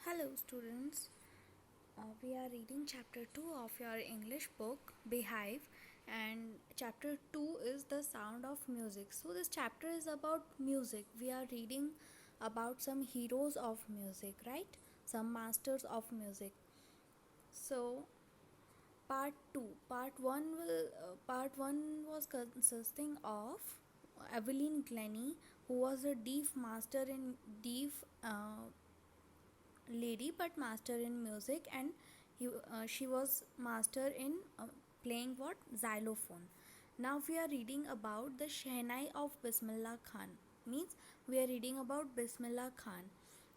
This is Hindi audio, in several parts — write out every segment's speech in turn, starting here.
Hello, students. We are reading chapter 2 of your English book, Behave, and chapter 2 is the sound of music. So, this chapter is about music. We are reading about some heroes of music, right? Some masters of music. So, part 2. Part 1 was consisting of Evelyn Glennie, who was a deaf master in deaf lady but master in music, and she was master in playing what xylophone. Now we are reading about the Shehnai of Bismillah Khan. Means we are reading about Bismillah Khan.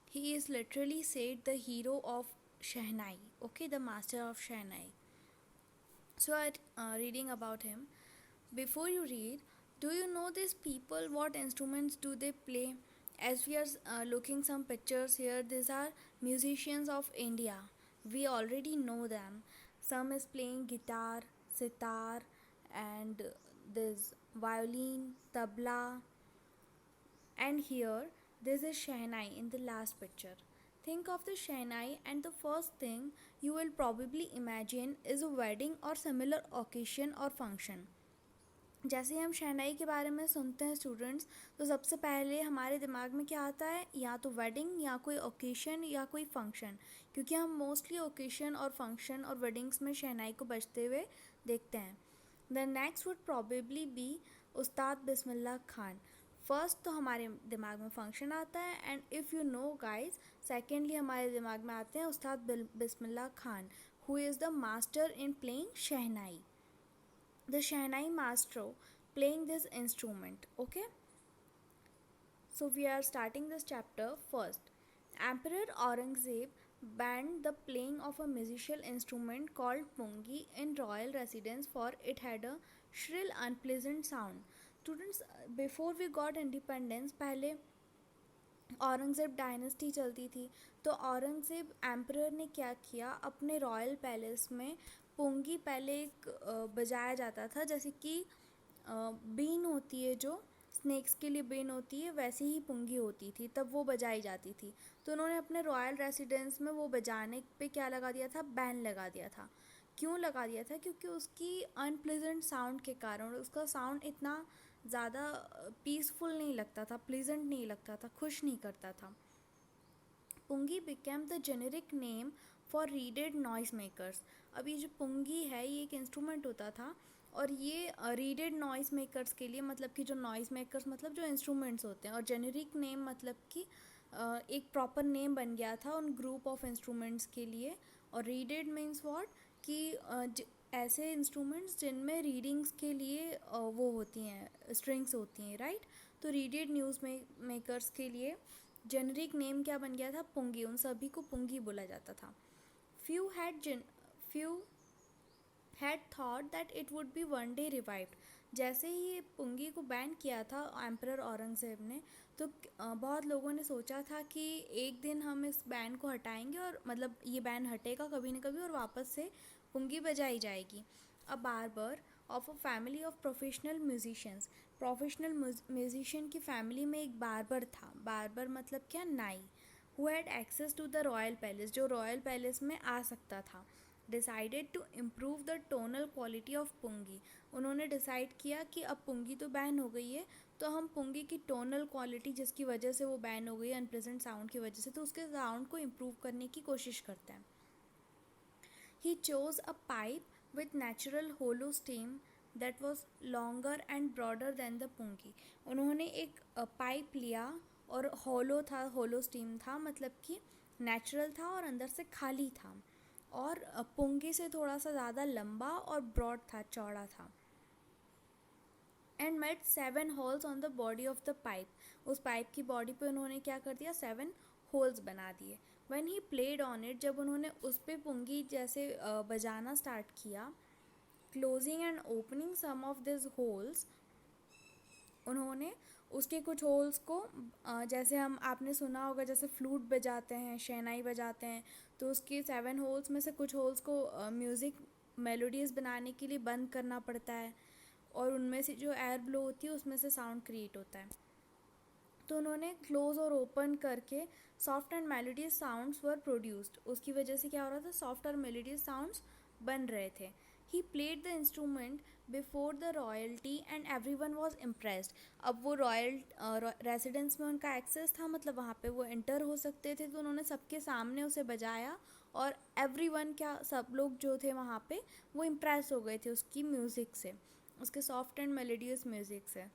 He is literally said the hero of Shehnai, okay, the master of Shehnai. So reading about him. Before you read, do you know these people? What instruments do they play? As we are looking some pictures here, these are musicians of India. We already know them. Some is playing guitar, sitar, and this violin, tabla, and here there's a Shehnai in the last picture. Think of the Shehnai, and the first thing you will probably imagine is a wedding or similar occasion or function. जैसे हम शहनाई के बारे में सुनते हैं स्टूडेंट्स, तो सबसे पहले हमारे दिमाग में क्या आता है? या तो वेडिंग या कोई ओकेशन या कोई फंक्शन, क्योंकि हम मोस्टली ओकेशन और फंक्शन और वेडिंग्स में शहनाई को बजते हुए देखते हैं. The next would probably be Ustad Bismillah Khan. First तो हमारे दिमाग में फंक्शन आता है, and if you know guys, secondly हमारे दिमाग में आते हैं Ustad Bismillah Khan, who is the master in playing shehnai. The Shehnai maestro playing this instrument. Okay, so we are starting this chapter first. Emperor Aurangzeb banned the playing of a musical instrument called pungi in royal residence, for it had a shrill unpleasant sound. Students, before we got independence, पहले औरंगज़ेब डायनेस्टी चलती थी. तो औरंगज़ेब एम्परर ने क्या किया, अपने रॉयल पैलेस में पुंगी पहले एक बजाया जाता था, जैसे कि बीन होती है, जो स्नेक्स के लिए बीन होती है, वैसे ही पुंगी होती थी, तब वो बजाई जाती थी. तो उन्होंने अपने रॉयल रेसिडेंस में वो बजाने पे क्या लगा दिया था? बैन लगा दिया था. क्यों लगा दिया था? क्योंकि उसकी अनप्लेजेंट साउंड के कारण. उसका साउंड इतना ज़्यादा पीसफुल नहीं लगता था, प्लेजेंट नहीं लगता था, खुश नहीं करता था. Pungi became the generic name for reeded noise makers. अब ये जो पुंगी है, ये एक इंस्ट्रूमेंट होता था, और ये रीडेड नॉइस मेकर्स के लिए, मतलब कि जो नॉइस मेकर्स मतलब जो इंस्ट्रूमेंट्स होते हैं, और जेनेरिक नेम मतलब कि एक प्रॉपर नेम बन गया था उन ग्रुप ऑफ इंस्ट्रूमेंट्स के लिए. और रीडेड मीन्स व्हाट, कि ऐसे इंस्ट्रूमेंट्स जिनमें रीडिंग्स के लिए वो होती हैं, स्ट्रिंग्स होती हैं, राइट. तो रीडेड न्यूज़ मेकर्स के लिए जेनरिक नेम क्या बन गया था? पुंगी. उन सभी को पुंगी बोला जाता था. few had thought that it would be one day revived. जैसे ही ये पुंगी को बैन किया था एम्परर औरंगज़ेब ने, तो बहुत लोगों ने सोचा था कि एक दिन हम इस बैन को हटाएंगे, और मतलब ये बैन हटेगा कभी न कभी, और वापस से पुंगी बजाई जाएगी. A barber of a family of professional musicians. Professional musician की फैमिली में एक बार्बर था. बार्बर मतलब क्या? नाई. Who had access to the royal palace, जो रॉयल पैलेस में आ सकता था. Decided to improve the tonal quality of pungi. उन्होंने डिसाइड किया कि अब पुंगी तो बैन हो गई है, तो हम पुंगी की टोनल क्वालिटी, जिसकी वजह से वो बैन हो गई अनप्लेजेंट साउंड की वजह से, तो उसके साउंड को इम्प्रूव करने की कोशिश करते हैं. He chose a pipe with natural hollow stem that was longer and broader than the pungi. उन्होंने एक पाइप लिया, और होलो था, होलो स्टीम था, मतलब कि नेचुरल था और अंदर से खाली था, और पुंगी से थोड़ा सा ज़्यादा लंबा और ब्रॉड था, चौड़ा था. And made 7 holes on the body of the pipe. उस पाइप की बॉडी पे उन्होंने क्या कर दिया? 7 होल्स बना दिए. When he played on it, जब उन्होंने उस पर पुंगी जैसे बजाना स्टार्ट किया, closing and opening some of this holes, उन्होंने उसके कुछ होल्स को, जैसे हम आपने सुना होगा, जैसे फ्लूट बजाते हैं, शहनाई बजाते हैं, तो उसके 7 होल्स में से कुछ होल्स को म्यूज़िक मेलोडीज़ बनाने के लिए बंद करना पड़ता है, और उनमें से जो एयर ब्लो होती है उसमें से साउंड क्रिएट होता है. तो उन्होंने क्लोज और ओपन करके soft and melodious sounds were produced. उसकी वजह से क्या हो रहा था, सॉफ्ट और मेलोडियस साउंड्स बन रहे थे। He played the instrument before the royalty and every one was impressed. अब वो रॉयल रेसिडेंस में उनका एक्सेस था, मतलब वहाँ पे वो एंटर हो सकते थे, तो उन्होंने सबके सामने उसे बजाया और एवरी वन, क्या सब लोग जो थे वहाँ पे वो इम्प्रेस हो गए थे उसकी म्यूज़िक से, उसके सॉफ्ट एंड मेलोडियस म्यूज़िक से।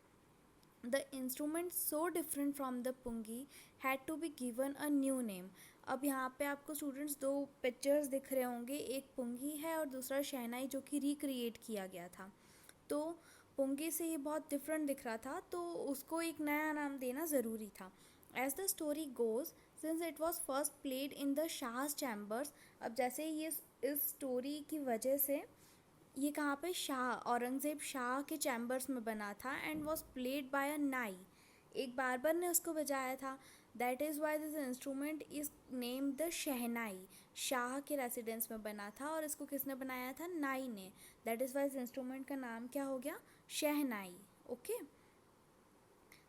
The instrument so different from the pungi had to be given a new name। अब यहाँ पे आपको स्टूडेंट्स दो पिक्चर्स दिख रहे होंगे, एक पुंगी है और दूसरा शहनाई जो कि रिक्रिएट किया गया था। तो पुंगी से ये बहुत डिफरेंट दिख रहा था, तो उसको एक नया नाम देना ज़रूरी था। As the story goes, since it was first played in the Shah's chambers. अब जैसे ये इस स्टोरी की वजह से ये कहाँ पे, शाह औरंगज़ेब शाह के चैम्बर्स में बना था and was played by a नाई, एक बारबर ने उसको बजाया था। That is why this instrument is name the shehnai. Shah के रेसिडेंस में बना था और इसको किसने बनाया था, नाई ने। दैट इज़ वाई इस इंस्ट्रूमेंट का नाम क्या हो गया, shehnai. Okay,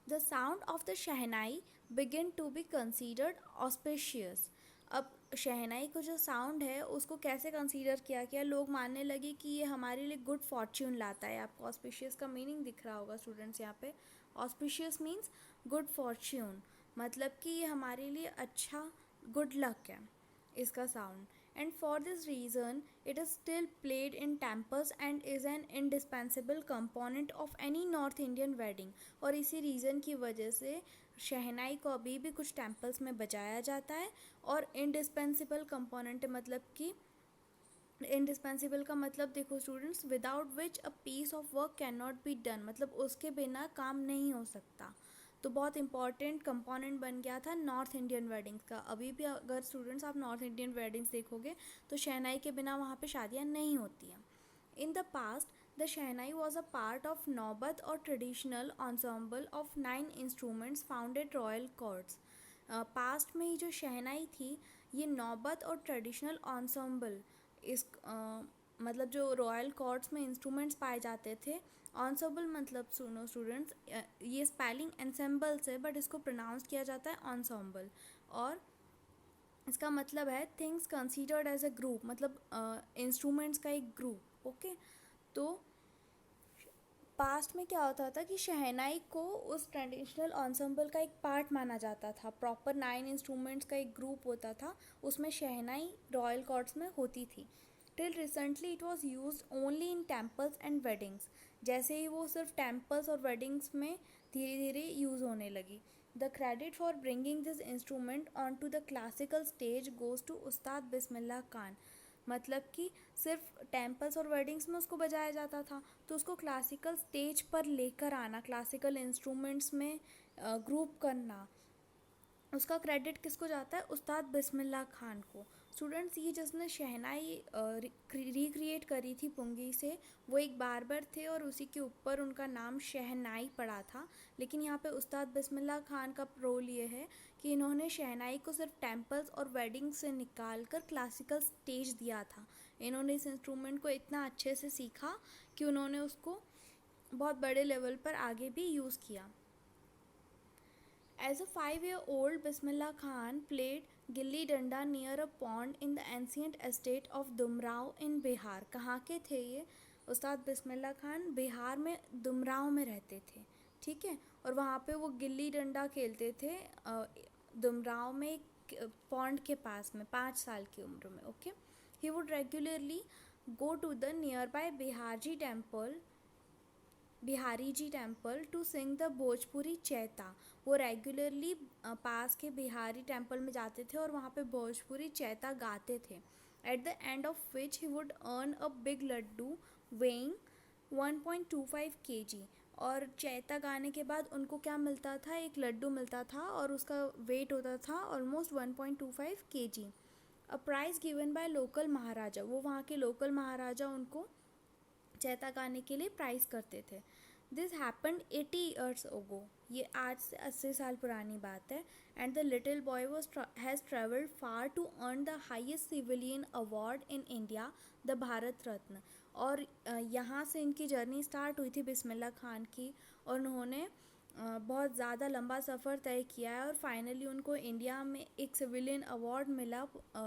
the sound of the shehnai begin to be considered auspicious. अब शहनाई को जो साउंड है उसको कैसे कंसीडर किया गया, लोग मानने लगे कि ये हमारे लिए गुड फॉर्च्यून लाता है। आपको ऑस्पिशियस का मीनिंग दिख रहा होगा स्टूडेंट्स यहाँ पे। ऑस्पिशियस मीन्स गुड फॉर्च्यून, मतलब कि ये हमारे लिए अच्छा, गुड लक है इसका sound. And for this reason it is still played in temples and is an indispensable component of any north Indian wedding. और इसी रीज़न की वजह से शहनाई को अभी भी कुछ टेम्पल्स में बजाया जाता है। और इंडिस्पेंसिबल कंपोनेंट मतलब कि, इंडिस्पेंसिबल का मतलब देखो students, without which a piece of work can not be done, मतलब उसके बिना काम नहीं हो सकता। तो बहुत इंपॉर्टेंट कंपोनेंट बन गया था नॉर्थ इंडियन वेडिंग्स का। अभी भी अगर स्टूडेंट्स आप नॉर्थ इंडियन वेडिंग्स देखोगे तो शहनाई के बिना वहाँ पे शादियाँ नहीं होती हैं। In the past the shehnai was a part of नौबत और traditional ensemble of 9 instruments founded royal courts. Past में ही जो शहनाई थी ये नौबत और ट्रेडिशनल ensemble, इस मतलब जो रॉयल कोर्ट्स में इंस्ट्रूमेंट्स पाए जाते थे। ensemble मतलब सुनो स्टूडेंट्स, ये स्पेलिंग ensemble से, बट इसको प्रोनाउंस किया जाता है ensemble। और इसका मतलब है things considered as a group, मतलब इंस्ट्रूमेंट्स का एक ग्रुप। ओके, तो पास्ट में क्या होता था कि शहनाई को उस ट्रेडिशनल ensemble का एक पार्ट माना जाता था। प्रॉपर 9 इंस्ट्रूमेंट्स का एक ग्रुप होता था, उसमें शहनाई रॉयल कोर्ट्स में होती थी। Till recently it was use only in temples and weddings. जैसे ही वो सिर्फ टेम्पल्स और वेडिंग्स में धीरे धीरे यूज़ होने लगी। The credit for bringing this instrument on to the classical stage goes to Ustad Bismillah Khan. मतलब कि सिर्फ टेम्पल्स और वेडिंग्स में उसको बजाया जाता था, तो उसको क्लासिकल स्टेज पर लेकर आना, क्लासिकल इंस्ट्रूमेंट्स में ग्रुप करना, उसका क्रेडिट किसको जाता है, उस्ताद बिस्मिल्लाह खान को। स्टूडेंट्स ये जिसने शहनाई रिक्रिएट करी थी पुंगी से, वो एक बारबर थे और उसी के ऊपर उनका नाम शहनाई पड़ा था। लेकिन यहाँ पे उस्ताद बिस्मिल्लाह खान का रोल ये है कि इन्होंने शहनाई को सिर्फ टेम्पल्स और वेडिंग से निकाल कर क्लासिकल स्टेज दिया था। इन्होंने इस इंस्ट्रूमेंट को इतना अच्छे से सीखा कि उन्होंने उसको बहुत बड़े लेवल पर आगे भी यूज़ किया। As a 5-year-old, Bismillah Khan played gilli danda near a pond in the ancient estate of Dumraon in Bihar. कहाँ के थे ये, उस्ताद बिस्मिल्लाह खान बिहार में दुमराव में रहते थे, ठीक है। और वहाँ पे वो गिल्ली डंडा खेलते थे दुमराव में एक पॉन्ड के पास में 5 साल की उम्र में। Okay, he would regularly go to the nearby Bihari ji temple to sing the Bhojpuri chaita. वो रेगुलरली पास के बिहारी टेम्पल में जाते थे और वहाँ पे भोजपुरी चैता गाते थे। At the end of which he would earn a big laddu weighing 1.25 kg। और चैता गाने के बाद उनको क्या मिलता था, एक लड्डू मिलता था और उसका वेट होता था almost 1.25 kg। A prize given by local Maharaja, वो वहाँ के लोकल महाराजा उनको चैता गाने के लिए प्राइज़ करते थे। दिस हैपन्ड 80 ईयर्स अगो, ये आज से 80 साल पुरानी बात है। And the little boy has travelled far to earn the highest civilian award in India, the Bharat Ratna. और यहाँ से इनकी जर्नी स्टार्ट हुई थी बिस्मिल्लाह खान की, और उन्होंने बहुत ज़्यादा लंबा सफ़र तय किया है और फाइनली उनको इंडिया में एक सिविलियन अवार्ड मिला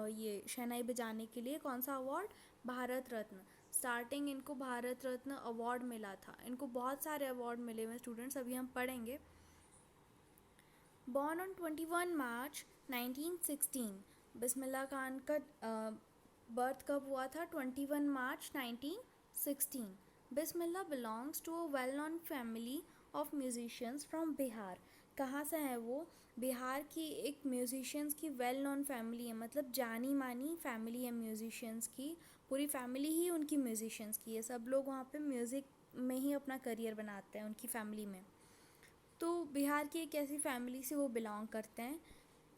ये शहनाई बजाने के लिए। कौन सा अवार्ड? भारत रत्न। स्टार्टिंग इनको भारत रत्न अवार्ड मिला था। इनको बहुत सारे अवार्ड मिले हुए स्टूडेंट्स, अभी हम पढ़ेंगे। Born on 21 March 1916, Bismillah Khan का बर्थ कब हुआ था? 21 March 1916। Bismillah belongs to a well known family of musicians from Bihar. कहाँ से है वो? बिहार की एक म्यूजिशियंस की वेल नोन फैमिली है, मतलब जानी मानी फैमिली है म्यूजिशियंस की। पूरी फैमिली ही उनकी म्यूजिशियंस की है, सब लोग वहाँ पे म्यूज़िक में ही अपना करियर बनाते हैं उनकी फैमिली में। तो बिहार की एक ऐसी फैमिली से वो बिलोंग करते हैं।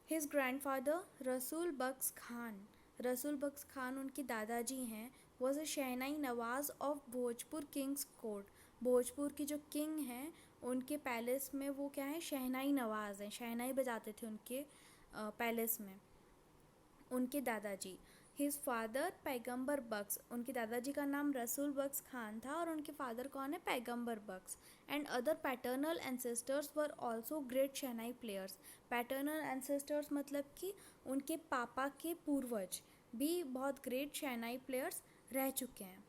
हिज ग्रैंडफादर रसूल बख्श खान, रसूल बख्श खान उनके दादाजी हैं, was a shehnai Nawaz of Bhojpur Kings court. Bhojpur की जो किंग हैं उनके पैलेस में वो क्या है? शहनाई नवाज हैं, शहनाई बजाते थे उनके पैलेस में उनके दादाजी। हिज फादर पैगंबर बख्श, उनके दादाजी का नाम रसूल बख्श खान था और उनके फादर कौन है? Paigambar Bakhsh. And other paternal ancestors were also great shehnai players. Paternal ancestors मतलब कि उनके पापा के पूर्वज भी बहुत ग्रेट शहनाई प्लेयर्स रह चुके हैं।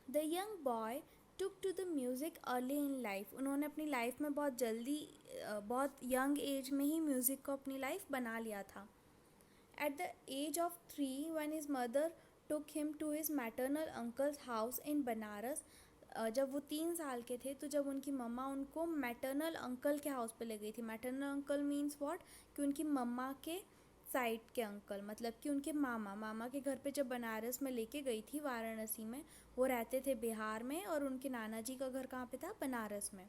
The young boy took to the music early in life. उन्होंने अपनी लाइफ में बहुत जल्दी बहुत यंग एज में ही म्यूज़िक को अपनी लाइफ बना लिया था। At the age of 3, when his mother took him to his maternal uncle's house in Banaras, जब वो 3 साल के थे तो जब उनकी मम्मा उनको मैटरनल अंकल के हाउस पे ले गई थी। Maternal uncle means what? कि उनकी मम्मा के साइड के अंकल, मतलब कि उनके मामा के घर पे जब बनारस में लेके गई थी, वाराणसी में। वो रहते थे बिहार में और उनके नाना जी का घर कहाँ पे था? बनारस में।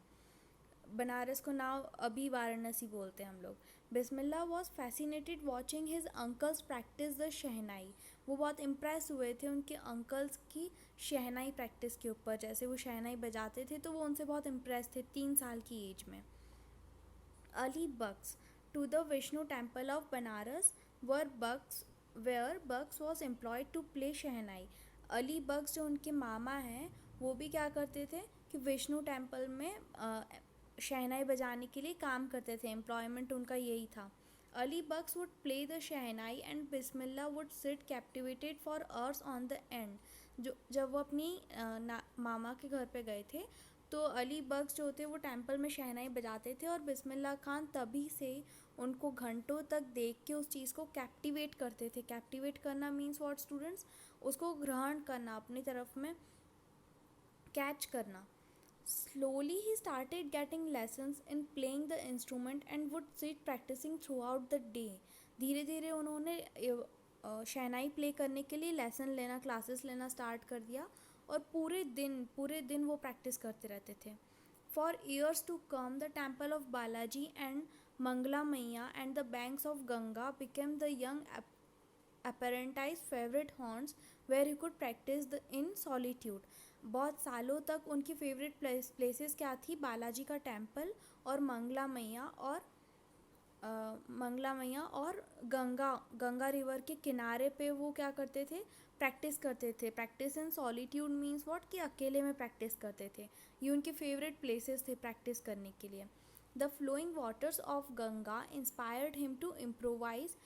बनारस को नाउ अभी वाराणसी बोलते हैं हम लोग। Bismillah was fascinated watching his uncles practice the shehnai. वो बहुत इम्प्रेस हुए थे उनके अंकल्स की शहनाई प्रैक्टिस के ऊपर। जैसे वो शहनाई बजाते थे तो वो उनसे बहुत इम्प्रेस थे 3 साल की एज में। Ali Bakhsh to the Vishnu temple of Banaras where Bakhsh was employed to play shehnai. Ali Bakhsh जो उनके मामा हैं वो भी क्या करते थे कि विष्णु टेम्पल में शहनाई बजाने के लिए काम करते थे, एम्प्लॉयमेंट उनका यही था। Ali Bakhsh would play the shehnai and Bismillah would sit captivated for hours on the end. जो जब वो अपनी मामा के घर पे गए थे तो अली बख्श जो थे वो टेम्पल में शहनाई बजाते थे और बिस्मिल्लाह खान तभी से उनको घंटों तक देख के उस चीज़ को कैप्टिवेट करते थे। कैप्टिवेट करना मीन्स व्हाट स्टूडेंट्स? उसको ग्रहण करना, अपनी तरफ में कैच करना। Slowly he started getting lessons in playing the instrument and would sit practicing throughout the day. धीरे धीरे उन्होंने शहनाई प्ले करने के लिए लेसन लेना, क्लासेस लेना स्टार्ट कर दिया और पूरे दिन वो प्रैक्टिस करते रहते थे। For years to come, the temple of Balaji and Mangala Maiya and the banks of Ganga became the young apprentice's favorite haunts where he could practice in solitude. बहुत सालों तक उनकी फेवरेट प्लेसेस क्या थी? बालाजी का टेम्पल और मंगला मैया और गंगा रिवर के किनारे पे वो क्या करते थे? प्रैक्टिस करते थे। Practice in solitude means what? कि अकेले में प्रैक्टिस करते थे। ये उनके फेवरेट प्लेसेस थे प्रैक्टिस करने के लिए। The flowing waters of Ganga inspired him to improvise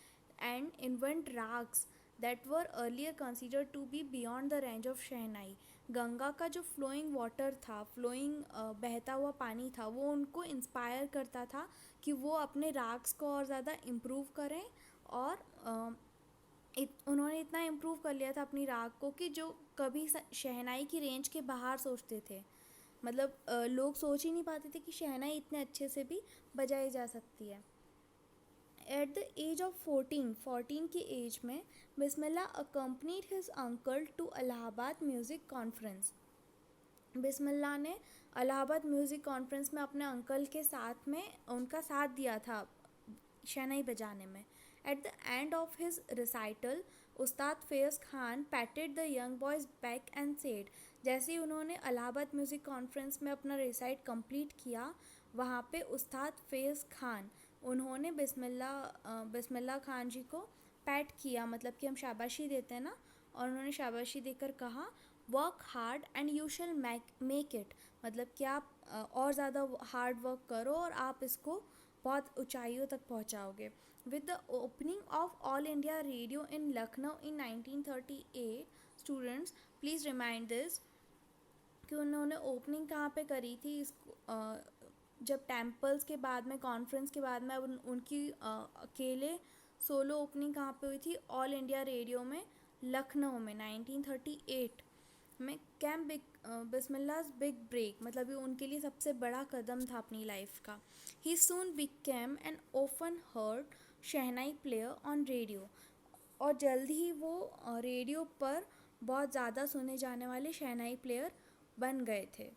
and invent raags that were earlier considered to be beyond the range of shehnai. Ganga का जो फ्लोइंग वाटर था, बहता हुआ पानी था, वो उनको इंस्पायर करता था कि वो अपने राग्स को और ज़्यादा इम्प्रूव करें। और उन्होंने इतना इम्प्रूव कर लिया था अपनी राग को कि जो कभी शहनाई की रेंज के बाहर सोचते थे। मतलब लोग सोच ही नहीं पाते थे कि शहनाई इतने अच्छे से भी बजाई जा सकती है। एट द एज ऑफ 14 की एज में Bismillah accompanied his uncle to Allahabad music conference. Bismillah ने इलाहाबाद म्यूज़िक कॉन्फ्रेंस में अपने अंकल के साथ में उनका साथ दिया था शहनाई बजाने में। At the end of his recital Ustad Faiz Khan patted the young boy's back and said. जैसे ही उन्होंने इलाहाबाद म्यूज़िक कॉन्फ्रेंस में अपना रिसाइट कंप्लीट किया, वहाँ पे उस्ताद फैज़ खान उन्होंने बिस्मिल्लाह खान जी को पैट किया, मतलब कि हम शाबाशी देते हैं ना, और उन्होंने शाबाशी देकर कहा work hard and you shall make it. मतलब कि आप और ज़्यादा हार्ड वर्क करो और आप इसको बहुत ऊंचाइयों तक पहुंचाओगे. With the opening of All India Radio in Lucknow in 1938, students please remind this कि उन्होंने ओपनिंग कहाँ पे करी थी. इसको जब टेम्पल्स के बाद में, कॉन्फ्रेंस के बाद में, अब उनकी अकेले सोलो ओपनिंग कहाँ पे हुई थी? ऑल इंडिया रेडियो में, लखनऊ में 1938 में. कैम्प बिस्मिल्लाह's बिग ब्रेक, मतलब ये उनके लिए सबसे बड़ा कदम था अपनी लाइफ का. He soon became an often heard shehnai player on radio, और जल्द ही वो रेडियो पर बहुत ज़्यादा सुने जाने वाले शहनाई प्लेयर बन गए थे.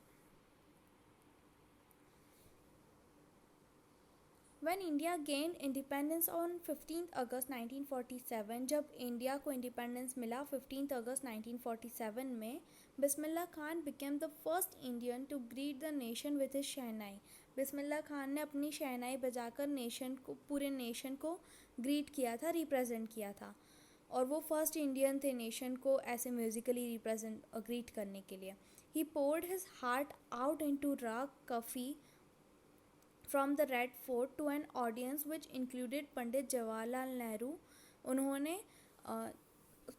When India gained independence on 15th August 1947, जब इंडिया को इंडिपेंडेंस मिला 15th अगस्त 1947 में, Bismillah Khan became the first Indian to greet the nation with his शहनाई. बिस्मिल्लाह खान ने अपनी शहनाई बजाकर नेशन को, पूरे नेशन को ग्रीट किया था, रिप्रेजेंट किया था. और वो फर्स्ट इंडियन थे नेशन को ऐसे म्यूज़िकली रिप्रेजेंट ग्रीट करने के लिए. ही poured his heart out into raag Kafi from the Red Fort to an audience which included Pandit Jawaharlal Nehru. उन्होंने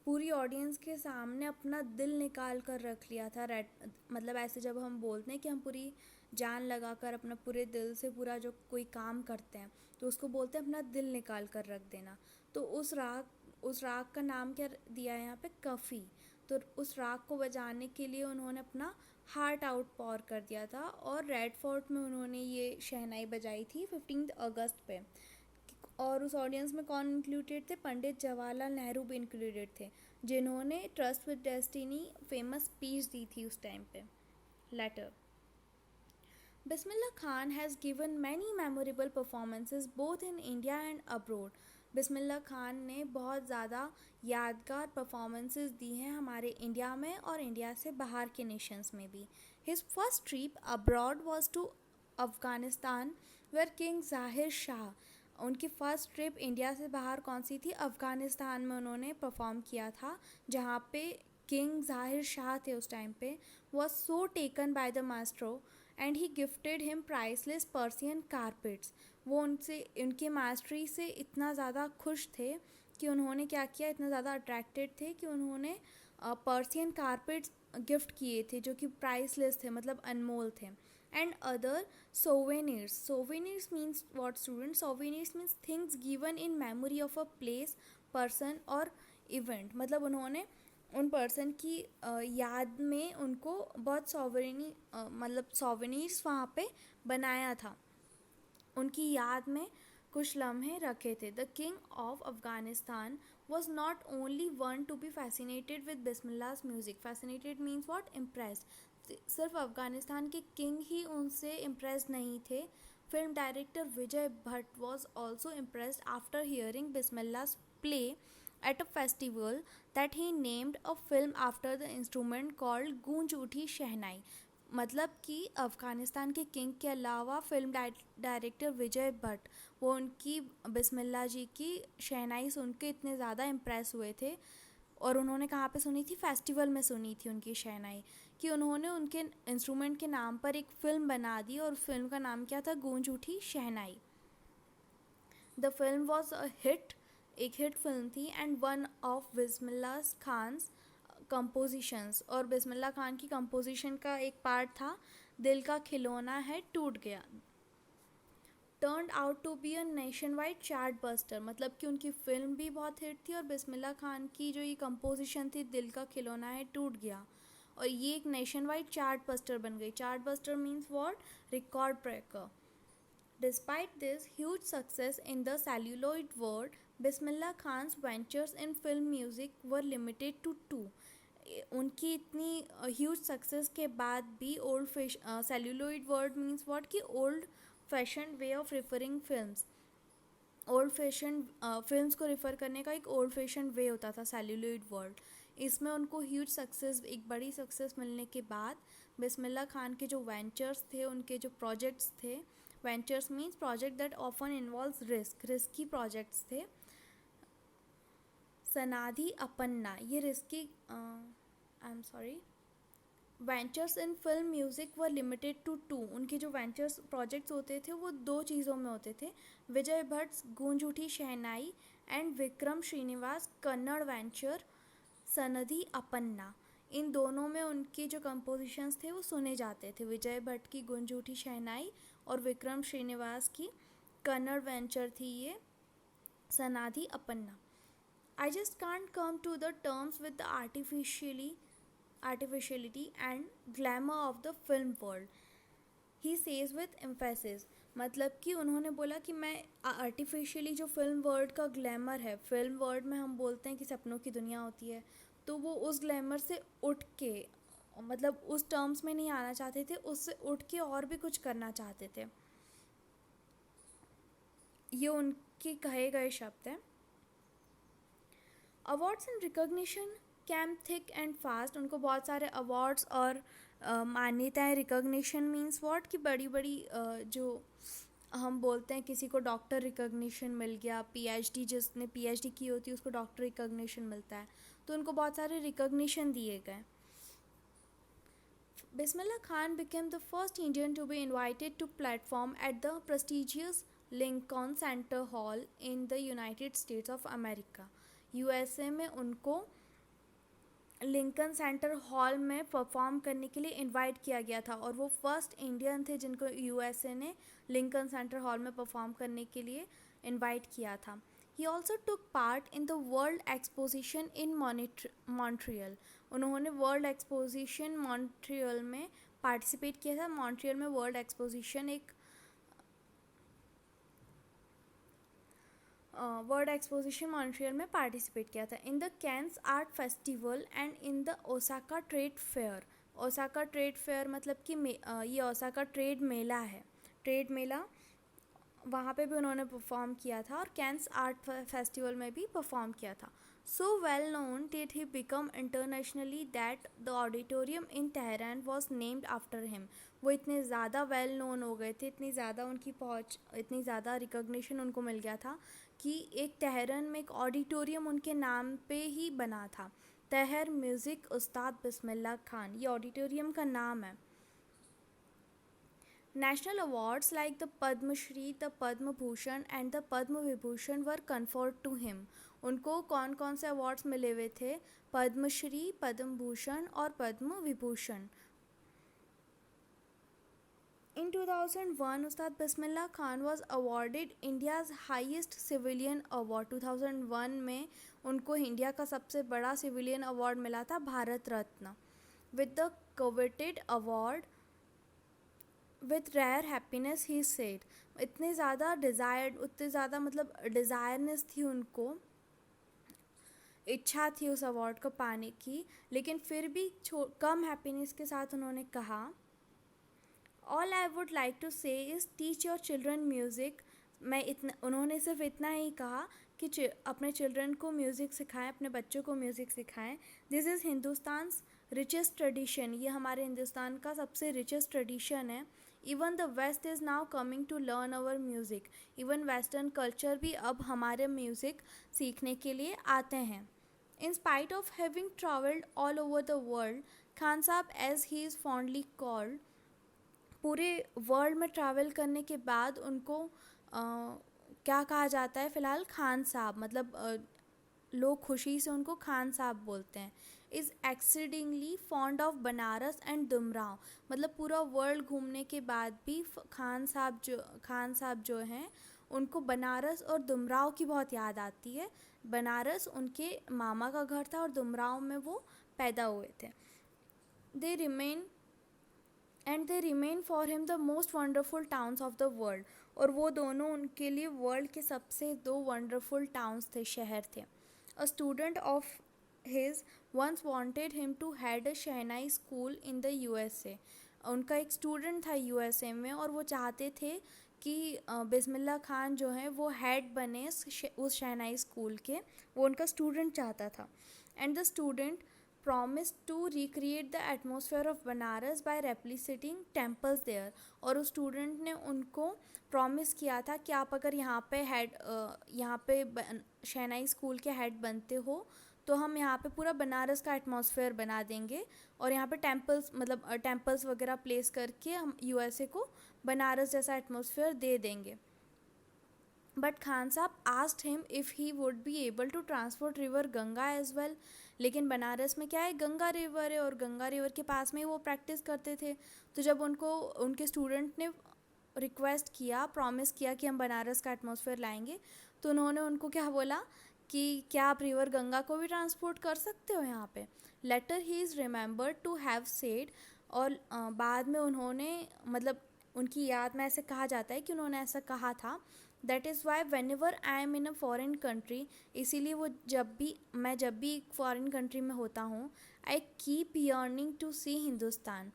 पूरी ऑडियंस के सामने अपना दिल निकाल कर रख लिया था. रेड मतलब ऐसे जब हम बोलते हैं कि हम पूरी जान लगाकर अपना पूरे दिल से पूरा जो कोई काम करते हैं तो उसको बोलते हैं अपना दिल निकाल कर रख देना. तो उस राग का नाम क्या दिया है यहाँ पे? कफ़ी. तो उस राग को बजाने के लिए उन्होंने अपना हार्ट आउट पॉर कर दिया था, और रेड फोर्ट में उन्होंने ये शहनाई बजाई थी 15 अगस्त पे. और उस ऑडियंस में कौन इंक्लूडेड थे? पंडित जवाहरलाल नेहरू भी इंक्लूडेड थे, जिन्होंने tryst with destiny famous speech दी थी उस टाइम पे. Later. Bismillah Khan has given many memorable performances both in India and abroad. Bismillah Khan ने बहुत ज़्यादा यादगार परफॉर्मेंसेस दी हैं हमारे इंडिया में और इंडिया से बाहर के नेशंस में भी. His first trip abroad was to Afghanistan where king Zahir Shah. उनकी फ़र्स्ट ट्रिप इंडिया से बाहर कौन सी थी? अफ़गानिस्तान में उन्होंने परफॉर्म किया था, जहाँ पे किंग ज़ाहिर शाह थे उस टाइम पे. Was so taken by the maestro and he gifted him priceless Persian carpets. वो उनसे, उनके मास्टरी से इतना ज़्यादा खुश थे कि उन्होंने क्या किया, इतना ज़्यादा अट्रैक्टेड थे कि उन्होंने पर्सियन कारपेट्स गिफ्ट किए थे जो कि प्राइसलेस थे, मतलब अनमोल थे. And other souvenirs. Souvenirs means what student? Souvenirs means things given in memory of a place, person और इवेंट. मतलब उन्होंने उन पर्सन की याद में उनको बहुत मतलब सोवेनियर्स वहाँ पे बनाया था, उनकी याद में कुछ लम्हे रखे थे. The king of Afghanistan was not only one to be fascinated with Bismillah's music. Fascinated means what? Impressed. सिर्फ अफगानिस्तान के किंग ही उनसे इम्प्रेस्ड नहीं थे. Film director Vijay Bhatt was also impressed after hearing Bismillah's play at a festival that he named a film after the instrument called गूंज उठी शहनाई. मतलब कि अफ़गानिस्तान के किंग के अलावा फिल्म डायरेक्टर विजय भट्ट, वो उनकी बिस्मिल्लाह जी की शहनाई सुन के इतने ज़्यादा इम्प्रेस हुए थे, और उन्होंने कहाँ पे सुनी थी? फेस्टिवल में सुनी थी उनकी शहनाई, कि उन्होंने उनके इंस्ट्रूमेंट के नाम पर एक फ़िल्म बना दी, और फिल्म का नाम क्या था? Goonj Uthi Shehnai. The film was a hit, एक हिट फिल्म थी, and one of Bismillah Khan's compositions. और बिस्मिल्लाह खान की कंपोजिशन का एक पार्ट था, दिल का खिलौना है टूट गया. Turned out to be a nationwide chartbuster. मतलब कि उनकी फिल्म भी बहुत हिट थी, और बिस्मिल्लाह खान की जो ये कंपोजिशन थी, दिल का खिलौना है टूट गया, और ये एक नेशन वाइड चार्ट बस्टर बन गई. Chart buster means what? Record breaker. Despite this huge success in the celluloid world, Bismillah Khan's ventures in film music were limited to two. उनकी इतनी ह्यूज सक्सेस के बाद भी सेल्यूलॉइड वर्ड मीन्स व्हाट? कि old fashion way of referring films. Old fashion films को रेफ़र करने का एक ओल्ड फैशन वे होता था सेल्यूलॉइड वर्ड. इसमें उनको ह्यूज सक्सेस, एक बड़ी सक्सेस मिलने के बाद बिस्मिल्लाह खान के जो वेंचर्स थे, उनके जो प्रोजेक्ट्स थे, ventures means project that often involves risky projects थे. सनाधि अपन्ना, ये risky, I am sorry, ventures in film music were limited to to. उनके जो वेंचर्स प्रोजेक्ट्स होते थे वो दो चीज़ों में होते थे, विजय भट्ट गूंज उठी शहनाई एंड विक्रम श्रीनिवास कन्नड़ वेंचर सनदी अपन्ना। इन दोनों में उनके जो कंपोजिशंस थे वो सुने जाते थे, विजय भट्ट की गूंज उठी शहनाई और विक्रम श्रीनिवास की कन्नड़ वेंचर थी ये सनादि अपन्ना। I just can't come to the terms with the artificiality and glamour of the film world, he says with emphasis। मतलब कि उन्होंने बोला कि मैं आर्टिफिशियली जो फिल्म वर्ल्ड का ग्लैमर है, फिल्म वर्ल्ड में हम बोलते हैं कि सपनों की दुनिया होती है, तो वो उस ग्लैमर से उठ के, मतलब उस टर्म्स में नहीं आना चाहते थे, उससे उठ के और भी कुछ करना चाहते थे। ये उनके कहे गए शब्द हैं। Awards and recognition came thick and fast. उनको बहुत सारे अवार्ड्स और मान्यताएं, रिकॉग्निशन मीन्स व्हाट, कि बड़ी बड़ी जो हम बोलते हैं किसी को डॉक्टर रिकॉग्निशन मिल गया, पीएचडी, जिसने पीएचडी की होती है उसको डॉक्टर रिकॉग्निशन मिलता है, तो उनको बहुत सारे रिकॉग्निशन दिए गए। Bismillah Khan became the first Indian to be invited to perform at the prestigious Lincoln Center Hall in the United States of America। USA में उनको लिंकन सेंटर हॉल में परफॉर्म करने के लिए इनवाइट किया गया था, और वो फर्स्ट इंडियन थे जिनको यूएसए ने लिंकन सेंटर हॉल में परफॉर्म करने के लिए इनवाइट किया था। He also took part in the world exposition in Montreal. उन्होंने वर्ल्ड एक्सपोजिशन मॉन्ट्रियल में पार्टिसिपेट किया था। मॉन्ट्रियल में वर्ल्ड एक्सपोजिशन एक वर्ल्ड एक्सपोजिशन मॉन्ट्रियल में पार्टिसिपेट किया था। In the Cannes art festival and in the Osaka trade fair. Osaka trade fair मतलब कि ये ओसाका ट्रेड मेला है, ट्रेड मेला, वहाँ पे भी उन्होंने परफॉर्म किया था, और कैंस आर्ट फेस्टिवल में भी परफॉर्म किया था। So well known did he become internationally that the auditorium in Tehran was named after him. वो इतने ज़्यादा वेल नोन हो गए थे, इतनी ज़्यादा उनकी पहुँच, इतनी ज़्यादा रिकॉग्निशन उनको मिल गया था कि एक तेहरान में एक ऑडिटोरियम उनके नाम पे ही बना था, तेहर म्यूज़िक उस्ताद बिस्मिल्लाह खान, ये ऑडिटोरियम का नाम है। National awards like the Padma Shri, the Padma Bhushan and the Padma Vibhushan were conferred to him। उनको कौन कौन से अवार्ड्स मिले हुए थे? पद्म श्री, पद्म भूषण और Padma Vibhushan. In 2001, Ustad Bismillah Khan was awarded India's highest civilian award। 2001 में उनको इंडिया का सबसे बड़ा सिविलियन अवार्ड मिला था, Bharat Ratna. With the coveted award with rare happiness he said. इतने ज़्यादा डिज़ायर्ड, उतने ज़्यादा मतलब डिज़ायरनेस थी उनको, इच्छा थी उस अवार्ड को पाने की, लेकिन फिर भी कम हैप्पीनेस के साथ उन्होंने कहा, all I would like to say is teach your children music. उन्होंने सिर्फ इतना ही कहा कि अपने चिल्ड्रन को म्यूज़िक सिखाएं, अपने बच्चों को म्यूज़िक सिखाएं। This is Hindustan's richest tradition. ये हमारे हिंदुस्तान का सबसे रिचेस्ट ट्रेडिशन है। Even the west is now coming to learn our music. Even western culture भी अब हमारे म्यूज़िक सीखने के लिए आते हैं। In spite of having travelled all over the world, Khan sahab as he is fondly called, पूरे वर्ल्ड में ट्रैवल करने के बाद उनको क्या कहा जाता है फ़िलहाल? खान साहब, मतलब लोग खुशी से उनको खान साहब बोलते हैं। Is exceedingly fond of Banaras and Dumraon. मतलब पूरा वर्ल्ड घूमने के बाद भी खान साहब जो हैं उनको बनारस और दुमराव की बहुत याद आती है। बनारस उनके मामा का घर था और दुमराव में वो पैदा हुए थे। They remain for him the most wonderful towns of the world. और वो दोनों उनके लिए वर्ल्ड के सबसे दो वंडरफुल टाउन्स थे, शहर थे। A student of his once wanted him to head a shehnai school in the USA. उनका एक स्टूडेंट था यूएसए में, और वो चाहते थे कि बिस्मिल्लाह खान जो है वो हेड बने उस शहनाई स्कूल के, वो उनका स्टूडेंट चाहता था। And the student promised to recreate the atmosphere of Banaras by replicating temples there। और उस स्टूडेंट ने उनको प्रॉमिस किया था कि आप अगर यहाँ पे शहनाई स्कूल के हेड बनते हो तो हम यहाँ पे पूरा बनारस का एटमॉस्फेयर बना देंगे और यहाँ पे टेम्पल्स मतलब टेम्पल्स वगैरह प्लेस करके हम यूएसए को बनारस जैसा एटमॉस्फेयर दे देंगे. But Khan Sahab asked him if he would be able to transport river Ganga as well. लेकिन बनारस में क्या है, गंगा रिवर है और गंगा रिवर के पास में ही वो प्रैक्टिस करते थे. तो जब उनको उनके स्टूडेंट ने रिक्वेस्ट किया, प्रॉमिस किया कि हम बनारस का एटमॉस्फेयर लाएंगे, तो उन्होंने उनको क्या बोला कि क्या आप रिवर गंगा को भी ट्रांसपोर्ट कर सकते हो यहाँ पे. Later he is remembered to have said. और बाद में उन्होंने मतलब उनकी याद में ऐसे कहा जाता है कि उन्होंने ऐसा कहा था. That is why when ever I am in a foreign country, इसीलिए वो जब भी एक फॉरेन कंट्री में होता हूँ, आई कीप यर्निंग टू सी हिंदुस्तान.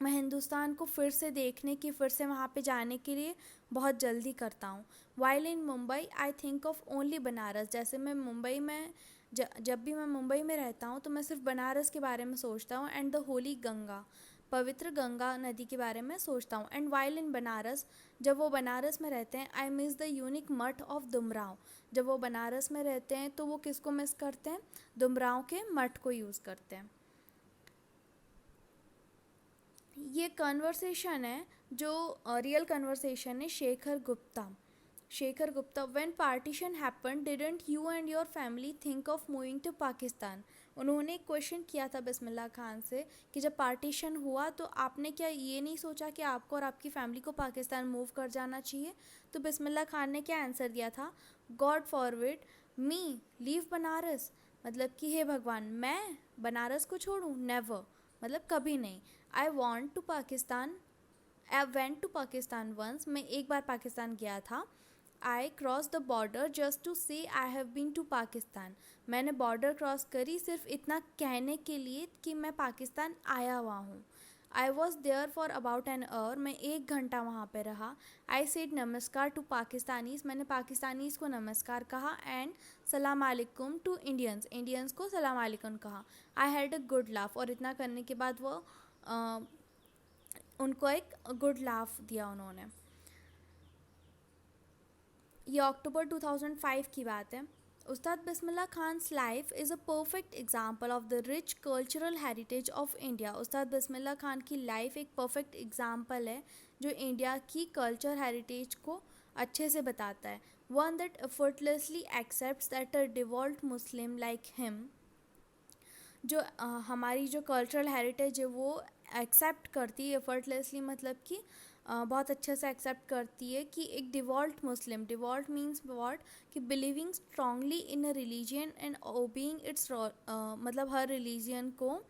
मैं हिंदुस्तान को फिर से देखने की, फिर से वहाँ पे जाने के लिए बहुत जल्दी करता हूँ. While in Mumbai I think of only Banaras. जैसे मैं मुंबई में जब भी मैं मुंबई में रहता हूँ तो मैं सिर्फ बनारस के बारे में सोचता हूँ एंड द होली गंगा, पवित्र गंगा नदी के बारे में सोचता हूँ. एंड वाइल इन बनारस, जब वो बनारस में रहते हैं, आई मिस द यूनिक मठ ऑफ दुमराव. जब वो बनारस में रहते हैं तो वो किसको मिस करते हैं, दुमराव के मठ को यूज़ करते हैं. ये कन्वर्सेशन है जो रियल कन्वर्सेशन है Shekhar Gupta. When partition happen didn't you and your family think of moving to Pakistan. उन्होंने एक क्वेश्चन किया था बिस्मिल्लाह खान से कि जब पार्टीशन हुआ तो आपने क्या ये नहीं सोचा कि आपको और आपकी फैमिली को पाकिस्तान मूव कर जाना चाहिए. तो बिस्मिल्लाह खान ने क्या आंसर दिया था, गॉड फॉरविड मी लीव बनारस. मतलब कि हे भगवान, मैं बनारस को छोड़ूं, नेवर, मतलब कभी नहीं. I want to Pakistan, I went to Pakistan once. मैं एक बार पाकिस्तान गया था. I cross the border just to say I have been to Pakistan. मैंने बॉर्डर क्रॉस करी सिर्फ इतना कहने के लिए कि मैं पाकिस्तान आया हुआ हूँ. I was there for about an hour. मैं 1 घंटा वहाँ पे रहा. I said namaskar to Pakistanis. मैंने पाकिस्तानीज़ को नमस्कार कहा. एंड सलाम अलैकुम टू इंडियंस को सलाम अलैकुम कहा. I had a good laugh. और इतना करने के बाद वो उनको एक गुड लाफ दिया उन्होंने. ये अक्टूबर 2005 की बात है. Ustad Bismillah Khan's life is a perfect example of the rich cultural heritage of India. Ustad Bismillah Khan की लाइफ एक परफेक्ट एग्जाम्पल है जो इंडिया की कल्चर हेरिटेज को अच्छे से बताता है. One that effortlessly accepts that a Dewald Muslim like him. जो हमारी जो कल्चरल हेरिटेज है वो एक्सेप्ट करती है एफर्टलेसली, मतलब कि बहुत अच्छे से एक्सेप्ट करती है कि एक डिवॉल्ट मुस्लिम, डिवॉल्ट मीन्स व्हाट, कि believing strongly in a religion and obeying its, मतलब हर रिलीजन को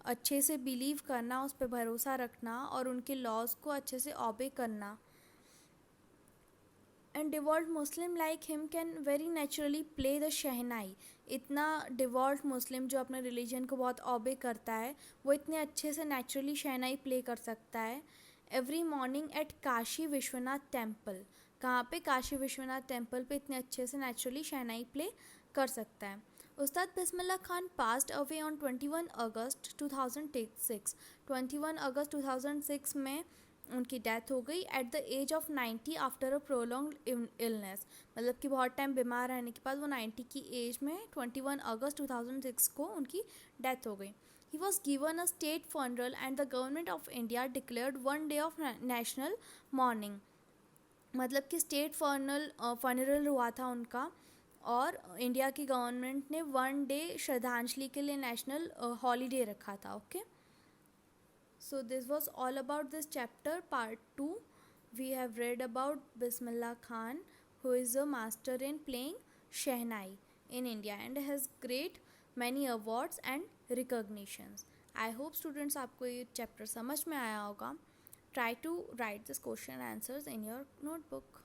अच्छे से बिलीव करना, उस पर भरोसा रखना और उनके लॉज को अच्छे से ओबे करना. एंड डिवॉल्ट Muslim like him can very naturally play the shehnai. इतना डिवॉल्ट मुस्लिम जो अपने रिलीजन को बहुत ओबे करता है, वो इतने अच्छे से नेचुरली शहनाई प्ले कर सकता है. Every morning at Kashi Vishwanath temple. कहाँ पे, काशी विश्वनाथ टेम्पल पे इतने अच्छे से नेचुरली शहनाई प्ले कर सकता है. Ustad Bismillah Khan passed away on 21 अगस्त 2006. 21 अगस्त 2006 में उनकी डेथ हो गई at the age of 90 after a prolonged illness. मतलब कि बहुत टाइम बीमार रहने के बाद वो 90 की एज में 21 अगस्त 2006 को उनकी डेथ हो गई. He was given a state funeral and the government of India declared one day of national mourning. मतलब कि स्टेट फनरल हुआ था उनका और इंडिया की गवर्नमेंट ने 1 डे श्रद्धांजलि के लिए नेशनल हॉलीडे रखा था. Okay, so this was all about this chapter part 2. We have read about Bismillah Khan, who is a master in playing Shehnai in India and has great many awards and recognitions. I hope students आपको ये chapter समझ में आया होगा. Try to write this question answers in your notebook.